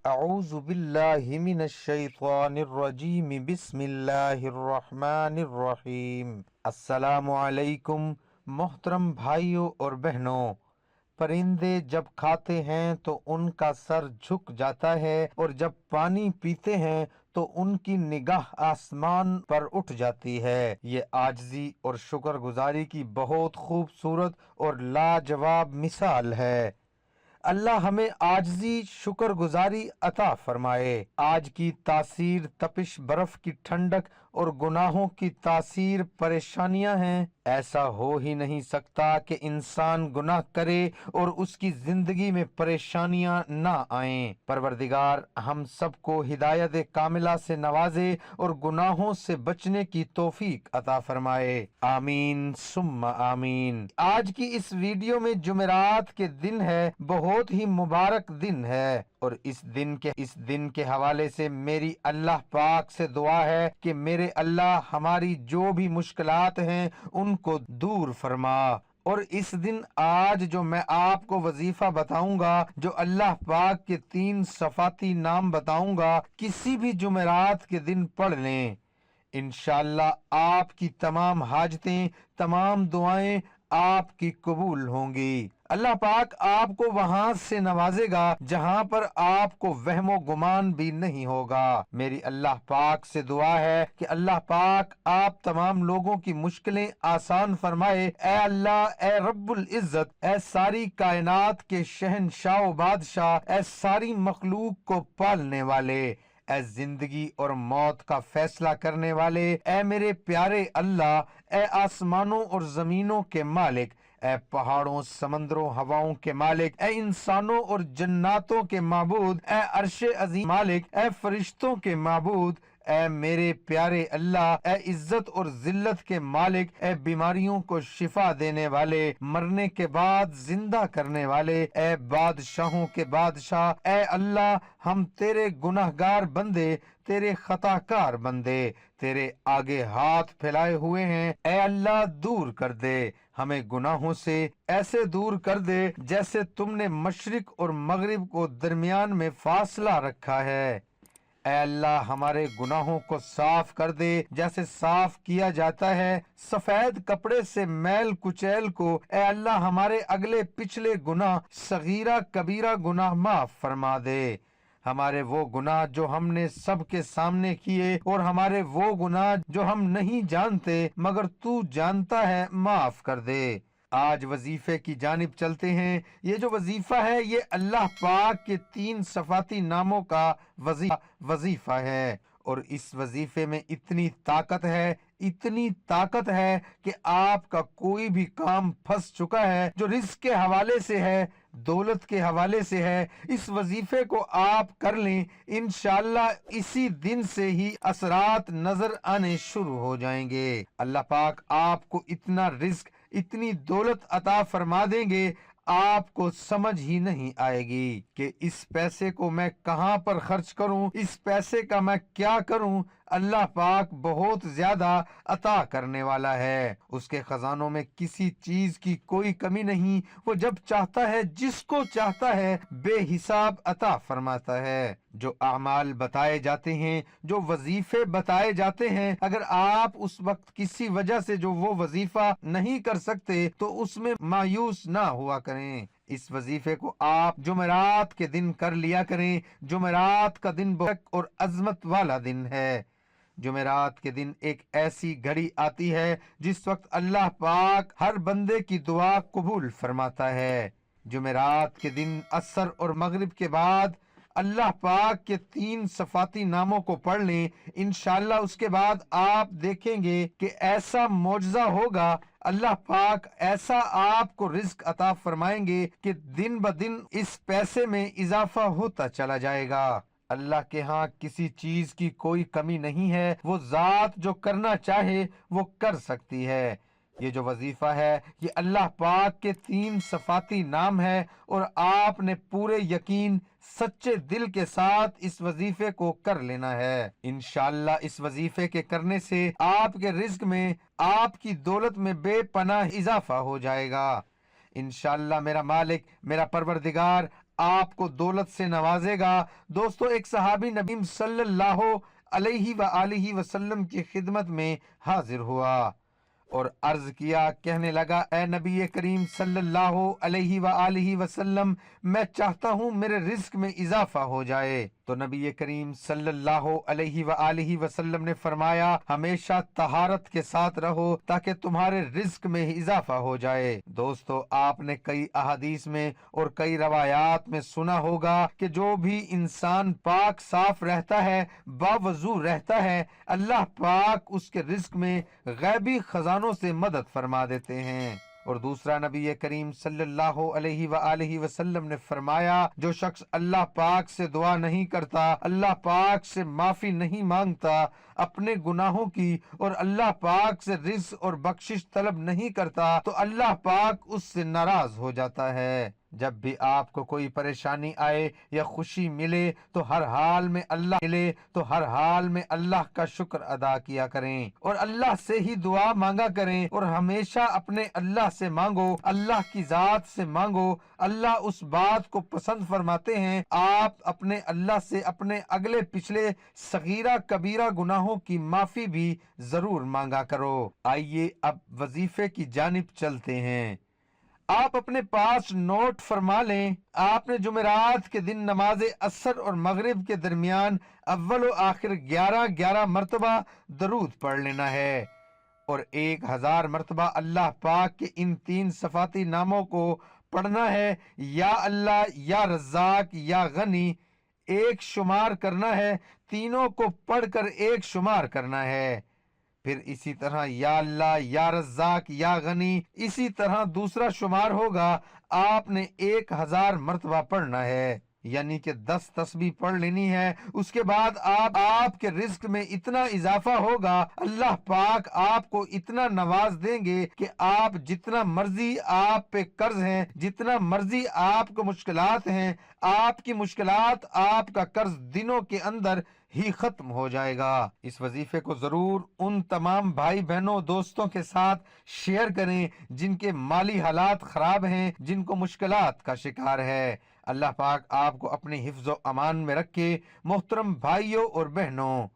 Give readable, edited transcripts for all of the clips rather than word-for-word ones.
اعوذ باللہ من الشیطان الرجیم بسم اللہ الرحمن الرحیم۔ السلام علیکم محترم بھائیوں اور بہنوں۔ پرندے جب کھاتے ہیں تو ان کا سر جھک جاتا ہے اور جب پانی پیتے ہیں تو ان کی نگاہ آسمان پر اٹھ جاتی ہے۔ یہ عاجزی اور شکر گزاری کی بہت خوبصورت اور لاجواب مثال ہے۔ اللہ ہمیں عاجزی شکر گزاری عطا فرمائے۔ آج کی تاثیر تپش برف کی ٹھنڈک اور گناہوں کی تاثیر پریشانیاں ہیں۔ ایسا ہو ہی نہیں سکتا کہ انسان گناہ کرے اور اس کی زندگی میں پریشانیاں نہ آئیں۔ پروردگار ہم سب کو ہدایت کاملہ سے نوازے اور گناہوں سے بچنے کی توفیق عطا فرمائے۔ آمین ثم آمین۔ آج کی اس ویڈیو میں جمعرات کے دن ہے، بہت ہی مبارک دن ہے، اور اس دن کے حوالے سے میری اللہ پاک سے دعا ہے کہ میرے اللہ ہماری جو بھی مشکلات ہیں ان کو دور فرما۔ اور اس دن آج جو میں آپ کو وظیفہ بتاؤں گا، جو اللہ پاک کے 3 صفاتی نام بتاؤں گا، کسی بھی جمعرات کے دن پڑھ لیں، انشاءاللہ آپ کی تمام حاجتیں، تمام دعائیں آپ کی قبول ہوں گی۔ اللہ پاک آپ کو وہاں سے نوازے گا جہاں پر آپ کو وہم و گمان بھی نہیں ہوگا۔ میری اللہ پاک سے دعا ہے کہ اللہ پاک آپ تمام لوگوں کی مشکلیں آسان فرمائے۔ اے اللہ، اے رب العزت، اے ساری کائنات کے شہنشاہ و بادشاہ، اے ساری مخلوق کو پالنے والے، اے زندگی اور موت کا فیصلہ کرنے والے، اے میرے پیارے اللہ، اے آسمانوں اور زمینوں کے مالک، اے پہاڑوں سمندروں ہواؤں کے مالک، اے انسانوں اور جناتوں کے معبود، اے عرش عظیم مالک، اے فرشتوں کے معبود، اے میرے پیارے اللہ، اے عزت اور ذلت کے مالک، اے بیماریوں کو شفا دینے والے، مرنے کے بعد زندہ کرنے والے، اے بادشاہوں کے بادشاہ، اے اللہ، ہم تیرے گناہگار بندے، تیرے خطا کار بندے، تیرے آگے ہاتھ پھیلائے ہوئے ہیں۔ اے اللہ، دور کر دے ہمیں گناہوں سے، ایسے دور کر دے جیسے تم نے مشرق اور مغرب کو درمیان میں فاصلہ رکھا ہے۔ اے اللہ، ہمارے گناہوں کو صاف کر دے جیسے صاف کیا جاتا ہے سفید کپڑے سے میل کچیل کو۔ اے اللہ، ہمارے اگلے پچھلے گناہ، صغیرہ کبیرہ گناہ معاف فرما دے۔ ہمارے وہ گناہ جو ہم نے سب کے سامنے کیے اور ہمارے وہ گناہ جو ہم نہیں جانتے مگر تو جانتا ہے، معاف کر دے۔ آج وظیفے کی جانب چلتے ہیں۔ یہ جو وظیفہ ہے یہ اللہ پاک کے 3 صفاتی ناموں کا وظیفہ ہے، اور اس وظیفے میں اتنی طاقت ہے کہ آپ کا کوئی بھی کام پھنس چکا ہے، جو رزق کے حوالے سے ہے، دولت کے حوالے سے ہے، اس وظیفے کو آپ کر لیں، انشاءاللہ اسی دن سے ہی اثرات نظر آنے شروع ہو جائیں گے۔ اللہ پاک آپ کو اتنا رزق، اتنی دولت عطا فرما دیں گے، آپ کو سمجھ ہی نہیں آئے گی کہ اس پیسے کو میں کہاں پر خرچ کروں، اس پیسے کا میں کیا کروں۔ اللہ پاک بہت زیادہ عطا کرنے والا ہے، اس کے خزانوں میں کسی چیز کی کوئی کمی نہیں، وہ جب چاہتا ہے جس کو چاہتا ہے بے حساب عطا فرماتا ہے۔ جو اعمال بتائے جاتے ہیں، جو وظیفے بتائے جاتے ہیں، اگر آپ اس وقت کسی وجہ سے جو وہ وظیفہ نہیں کر سکتے تو اس میں مایوس نہ ہوا کریں۔ اس وظیفے کو آپ جمعرات کے دن کر لیا کریں۔ جمعرات کا دن برکت اور عظمت والا دن ہے۔ جمعرات کے دن ایک ایسی گھڑی آتی ہے جس وقت اللہ پاک ہر بندے کی دعا قبول فرماتا ہے۔ جمعرات کے دن عصر اور مغرب کے بعد اللہ پاک کے 3 صفاتی ناموں کو پڑھ لیں، انشاءاللہ اس کے بعد آپ دیکھیں گے کہ ایسا معجزہ ہوگا، اللہ پاک ایسا آپ کو رزق عطا فرمائیں گے کہ دن بدن اس پیسے میں اضافہ ہوتا چلا جائے گا۔ اللہ کے ہاں کسی چیز کی کوئی کمی نہیں ہے، وہ ذات جو کرنا چاہے وہ کر سکتی ہے۔ یہ جو وظیفہ ہے یہ اللہ پاک کے 3 صفاتی نام ہے، اور آپ نے پورے یقین، سچے دل کے ساتھ اس وظیفے کو کر لینا ہے۔ انشاءاللہ اس وظیفے کے کرنے سے آپ کے رزق میں، آپ کی دولت میں بے پناہ اضافہ ہو جائے گا۔ انشاءاللہ میرا مالک، میرا پروردگار آپ کو دولت سے نوازے گا۔ دوستو، ایک صحابی نبی صلی اللہ علیہ وآلہ وسلم کی خدمت میں حاضر ہوا اور عرض کیا، کہنے لگا، اے نبی کریم صلی اللہ علیہ وآلہ وسلم، میں چاہتا ہوں میرے رزق میں اضافہ ہو جائے۔ تو نبی کریم صلی اللہ علیہ وآلہ وسلم نے فرمایا، ہمیشہ طہارت کے ساتھ رہو تاکہ تمہارے رزق میں اضافہ ہو جائے۔ دوستو، آپ نے کئی احادیث میں اور کئی روایات میں سنا ہوگا کہ جو بھی انسان پاک صاف رہتا ہے، باوضو رہتا ہے، اللہ پاک اس کے رزق میں غیبی خزانوں سے مدد فرما دیتے ہیں۔ اور دوسرا، نبی کریم صلی اللہ علیہ وآلہ وسلم نے فرمایا، جو شخص اللہ پاک سے دعا نہیں کرتا، اللہ پاک سے معافی نہیں مانگتا اپنے گناہوں کی، اور اللہ پاک سے رزق اور بخشش طلب نہیں کرتا، تو اللہ پاک اس سے ناراض ہو جاتا ہے۔ جب بھی آپ کو کوئی پریشانی آئے یا خوشی ملے تو ہر حال میں اللہ کا شکر ادا کیا کریں اور اللہ سے ہی دعا مانگا کریں، اور ہمیشہ اپنے اللہ سے مانگو، اللہ کی ذات سے مانگو۔ اللہ اس بات کو پسند فرماتے ہیں، آپ اپنے اللہ سے اپنے اگلے پچھلے صغیرہ کبیرہ گناہوں کی معافی بھی ضرور مانگا کرو۔ آئیے اب وظیفے کی جانب چلتے ہیں۔ آپ اپنے پاس نوٹ فرما لیں، آپ نے جمعرات کے دن نماز عصر اور مغرب کے درمیان اول و آخر 11 مرتبہ درود پڑھ لینا ہے، اور 1000 مرتبہ اللہ پاک کے ان 3 صفاتی ناموں کو پڑھنا ہے، یا اللہ، یا رزاق، یا غنی۔ ایک شمار کرنا ہے، تینوں کو پڑھ کر ایک شمار کرنا ہے۔ پھر اسی طرح یا اللہ، یا رزاق، یا غنی، اسی طرح دوسرا شمار ہوگا، آپ نے 1000 مرتبہ پڑھنا ہے، یعنی کہ 10 تسبیح پڑھ لینی ہے۔ اس کے بعد آپ کے رزق میں اتنا اضافہ ہوگا، اللہ پاک آپ کو اتنا نواز دیں گے کہ آپ جتنا مرضی آپ پہ قرض ہیں، جتنا مرضی آپ کو مشکلات ہیں، آپ کی مشکلات، آپ کا قرض دنوں کے اندر ہی ختم ہو جائے گا۔ اس وظیفے کو ضرور ان تمام بھائی بہنوں دوستوں کے ساتھ شیئر کریں جن کے مالی حالات خراب ہیں، جن کو مشکلات کا شکار ہے۔ اللہ پاک آپ کو اپنے حفظ و امان میں رکھے۔ محترم بھائیوں اور بہنوں،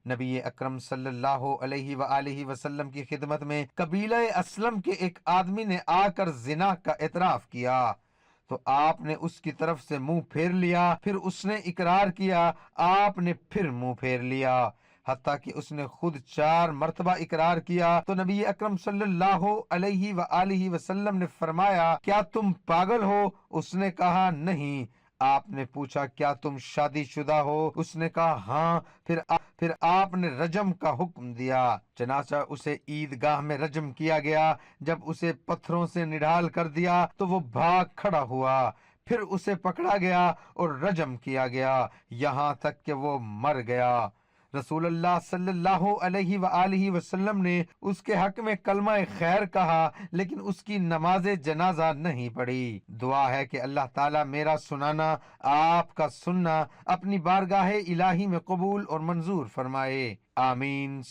نبی اکرم صلی اللہ علیہ وآلہ وسلم کی خدمت میں قبیلہ اسلم کے ایک آدمی نے آ کر زنا کا اعتراف کیا، تو آپ نے اس کی طرف سے منہ پھیر لیا، پھر اس نے اقرار کیا، آپ نے پھر منہ پھیر لیا، حتیٰ کہ اس نے خود 4 مرتبہ اقرار کیا۔ تو نبی اکرم صلی اللہ علیہ وآلہ وسلم نے فرمایا، کیا تم پاگل ہو؟ اس نے کہا نہیں۔ آپ نے پوچھا، کیا تم شادی شدہ ہو؟ اس نے کہا ہاں۔ پھر آپ نے رجم کا حکم دیا، چنانچہ اسے عیدگاہ میں رجم کیا گیا۔ جب اسے پتھروں سے نڈھال کر دیا تو وہ بھاگ کھڑا ہوا، پھر اسے پکڑا گیا اور رجم کیا گیا یہاں تک کہ وہ مر گیا۔ رسول اللہ صلی اللہ علیہ وآلہ وسلم نے اس کے حق میں کلمہ خیر کہا، لیکن اس کی نماز جنازہ نہیں پڑھی۔ دعا ہے کہ اللہ تعالیٰ میرا سنانا، آپ کا سننا اپنی بارگاہ الہی میں قبول اور منظور فرمائے، آمین۔